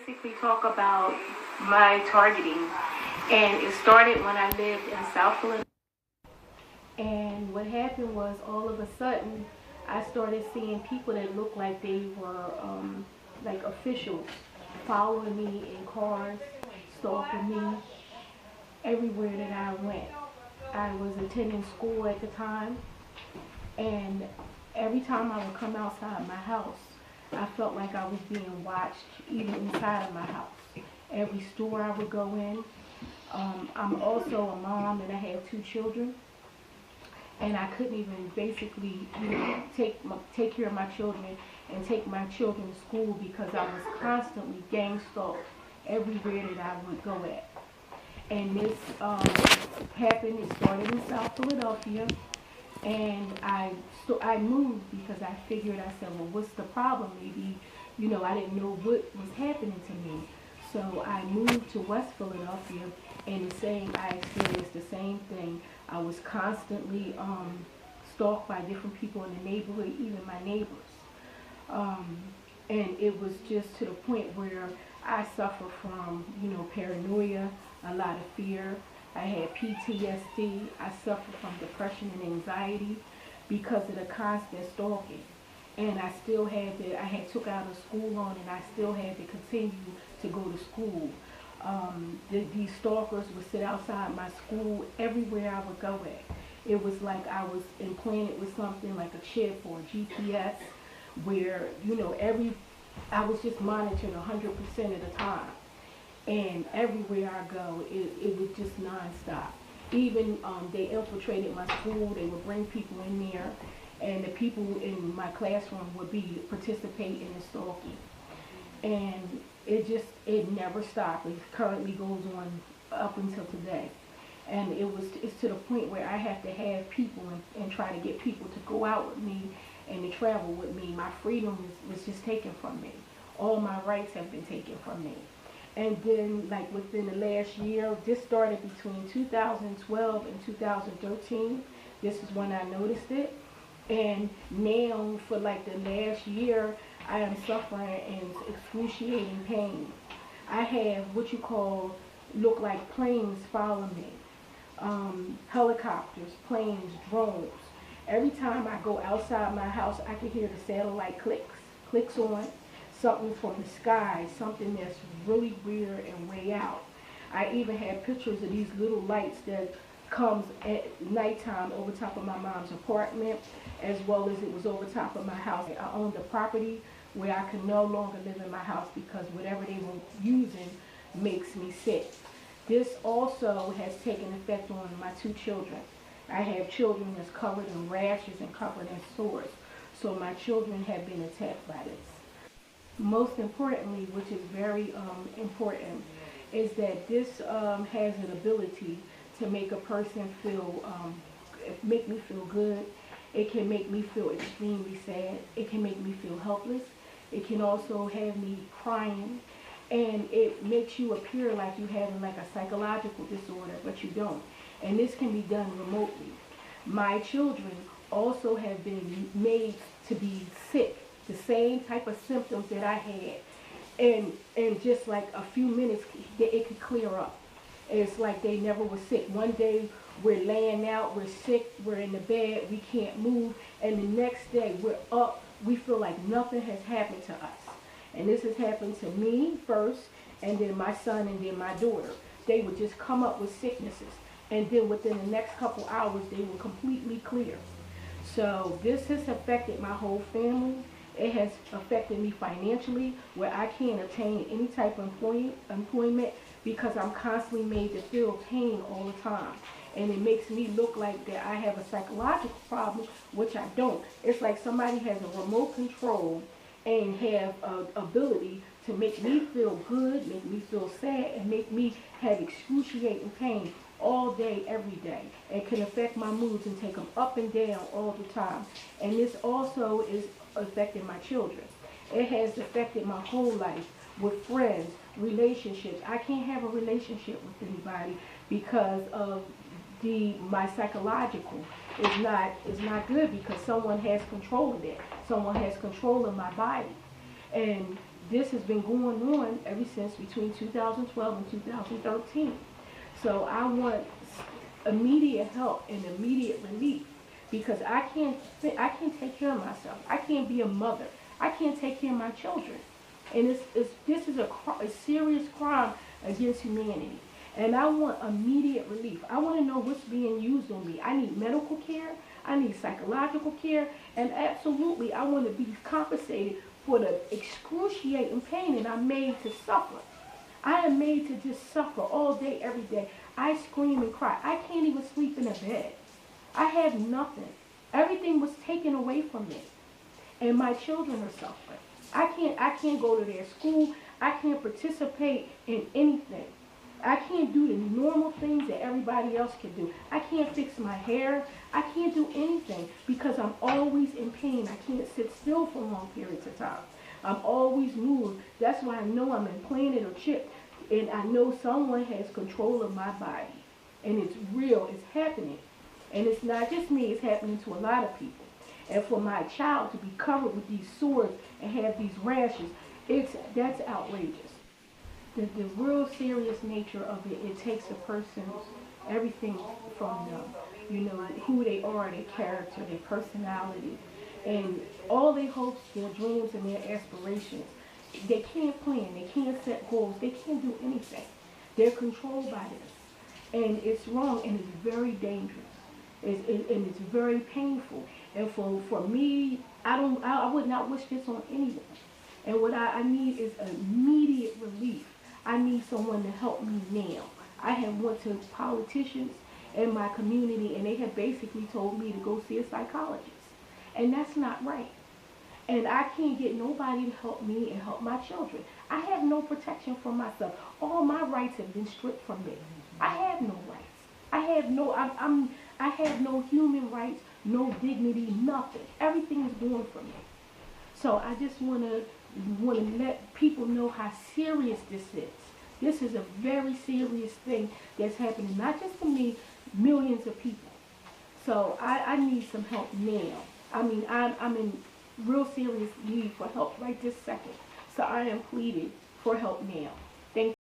basically talk about my targeting, and it started when I lived in South Philadelphia. And what happened was, all of a sudden, I started seeing people that looked like they were like officials following me in cars, stalking me everywhere that I went. I was attending school at the time, and every time I would come outside my house, I felt like I was being watched, even inside of my house. Every store I would go in. I'm also a mom, and I have 2 children, and I couldn't even basically, take care of my children and take my children to school because I was constantly gang stalked everywhere that I would go at. And this happened. It started in South Philadelphia, and I moved because I figured, I said, well, what's the problem? Maybe, I didn't know what was happening to me. So I moved to West Philadelphia, and I experienced the same thing. I was constantly stalked by different people in the neighborhood, even my neighbors. And it was just to the point where I suffer from, paranoia, a lot of fear. I had PTSD. I suffered from depression and anxiety because of the constant stalking. And I still had I had took out a school loan, and I still had to continue to go to school. These stalkers would sit outside my school everywhere I would go at. It was like I was implanted with something like a chip or a GPS where, I was just monitored 100% of the time. And everywhere I go, it was just nonstop. Even they infiltrated my school. They would bring people in there, and the people in my classroom would participate in the stalking. And it never stopped. It currently goes on up until today. And it's to the point where I have to have people and try to get people to go out with me and to travel with me. My freedom was just taken from me. All my rights have been taken from me. And then, like, within the last year, this started between 2012 and 2013. This is when I noticed it. And now, for like the last year, I am suffering in excruciating pain. I have what you call, look like planes following me. Helicopters, planes, drones. Every time I go outside my house, I can hear the satellite clicks on. Something from the sky, something that's really weird and way out. I even had pictures of these little lights that comes at nighttime over top of my mom's apartment, as well as it was over top of my house. I owned a property where I could no longer live in my house because whatever they were using makes me sick. This also has taken effect on my 2 children. I have children that's covered in rashes and covered in sores. So my children have been attacked by this. Most importantly, which is very important, is that this has an ability to make a person make me feel good. It can make me feel extremely sad. It can make me feel helpless. It can also have me crying, and it makes you appear like you having like a psychological disorder, but you don't. And this can be done remotely. My children also have been made to be sick, the same type of symptoms that I had, and just like a few minutes, it could clear up. It's like they never were sick. One day we're laying out, we're sick, we're in the bed, we can't move, and the next day we're up, we feel like nothing has happened to us. And this has happened to me first, and then my son, and then my daughter. They would just come up with sicknesses, and then within the next couple hours they were completely clear. So this has affected my whole family. It has affected me financially, where I can't obtain any type of employment because I'm constantly made to feel pain all the time. And it makes me look like that I have a psychological problem, which I don't. It's like somebody has a remote control and have an ability to make me feel good, make me feel sad, and make me have excruciating pain all day, every day. It can affect my moods and take them up and down all the time. And this also is affecting my children. It has affected my whole life with friends, relationships. I can't have a relationship with anybody because of my psychological is not good, because someone has control of it. Someone has control of my body. And this has been going on ever since between 2012 and 2013. So I want immediate help and immediate relief because I can't take care of myself. I can't be a mother. I can't take care of my children. And this is a serious crime against humanity. And I want immediate relief. I want to know what's being used on me. I need medical care. I need psychological care. And absolutely, I want to be compensated for the excruciating pain that I'm made to suffer. I am made to just suffer all day, every day. I scream and cry. I can't even sleep in a bed. I have nothing. Everything was taken away from me. And my children are suffering. I can't go to their school. I can't participate in anything. I can't do the normal things that everybody else can do. I can't fix my hair. I can't do anything because I'm always in pain. I can't sit still for long periods of time. I'm always moved. That's why I know I'm implanted or chipped. And I know someone has control of my body. And it's real. It's happening. And it's not just me. It's happening to a lot of people. And for my child to be covered with these sores and have these rashes, that's outrageous. The real serious nature of it, it takes a person's everything from them, you know, who they are, their character, their personality, and all their hopes, their dreams, and their aspirations. They can't plan, they can't set goals, they can't do anything. They're controlled by this. And it's wrong, and it's very dangerous. And it's very painful. And for me, I would not wish this on anyone. And what I need is immediate relief. I need someone to help me now. I have went to politicians in my community, and they have basically told me to go see a psychologist. And that's not right. And I can't get nobody to help me and help my children. I have no protection for myself. All my rights have been stripped from me. I have no rights. I have no human rights, no dignity, nothing. Everything is gone from me. So I just want to let people know how serious this is. This is a very serious thing that's happening, not just to me, millions of people. So I need some help now. I mean, I'm in real serious need for help right this second. So I am pleading for help now. Thank you.